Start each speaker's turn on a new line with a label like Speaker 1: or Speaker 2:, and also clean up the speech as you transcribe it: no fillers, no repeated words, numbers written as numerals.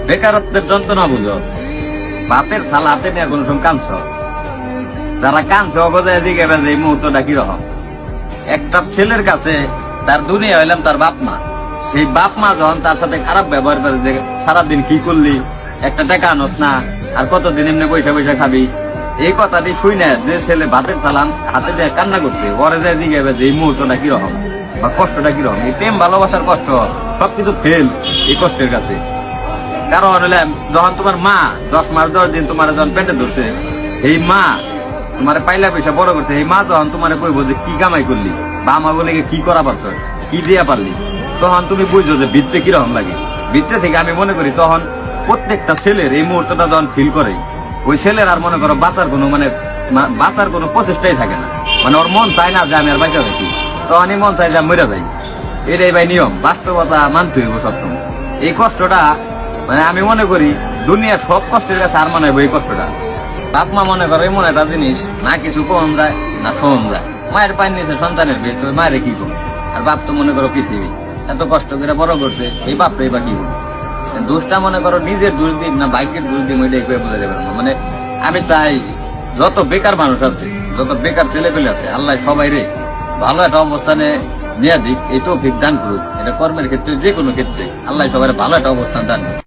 Speaker 1: বেকারত্বের যন্ত্রণা বুঝো, ভাতের থালা হাতে নিয়ে কোন সময় কাঁদছ, যারা কাঁদছে অগজায় দিকে বেজে এই মুহূর্তটা কিরকম। একটা ছেলের কাছে তার দুনিয়া হইলাম তার বাপ মা, সেই বাপ মা যখন তার সাথে খারাপ ব্যবহার করে যে সারাদিন কি করলি, একটা টাকা আনস না, আর কতদিন এমনি পয়সা পয়সা খাবি, এই কথাটি শুই না যে ছেলে ভাতের থালা হাতে দিয়ে কান্না করছে, ওরে যায় দিকে বেজে এই মুহূর্তটা কিরকম বা কষ্টটা কিরকম। এই প্রেম ভালোবাসার কষ্ট সবকিছু ফেল এই কষ্টের কাছে। কারণ হলে যখন তোমার মা 10 মাস 10 দিন তোমার যখন পেটে ধরছে, এই মা তোমার পাইলা পয়সা বড় করছে, এই মা যখন তোমার কইব যে কি কামাই করলি বা আমাগুলো কি করা পারছ, কি দিয়া পারলি, তখন তুমি বুঝছো যে ভিতরে কিরকম লাগে। ভিতরে থেকে আমি মনে করি তখন প্রত্যেকটা ছেলের এই মুহূর্তটা যখন ফিল করে, ওই ছেলের আর মনে করো বাঁচার কোনো প্রচেষ্টাই থাকে না। মানে ওর মন চায় না যে আমি আর বাইচা থাকি, তখনই মন চায় যে মরে যাই। এটাই ভাই নিয়ম, বাস্তবতা মানতে হইব সবসময়। এই কষ্টটা মানে আমি মনে করি দুনিয়ার সব কষ্টের কাছে আর মনে হয় এই কষ্টটা। বাপ মা মনে করো এমন একটা জিনিস, না কিছু কম যায় না শোন যায়। মায়ের পায়ের নিচে সন্তানের বেশ, মায়ের কি কম। আর বাপ তো মনে করো পৃথিবী, এত কষ্ট করে বড় করছে, এই বাপটাই বা কি করবো। দোষটা মনে করো নিজের দোষ দিক না বাইকের দোষ দিক, ওইটাই বোঝা যাবে না। মানে আমি চাই যত বেকার মানুষ আছে, যত বেকার ছেলে পেলে আছে, আল্লাহ সবাই রে ভালো একটা অবস্থানে নিয়ে দিক, এই তৌফিক দান করুক। এটা কর্মের ক্ষেত্রে যে কোনো ক্ষেত্রে আল্লাহ সবাই ভালো একটা অবস্থান দান করুক।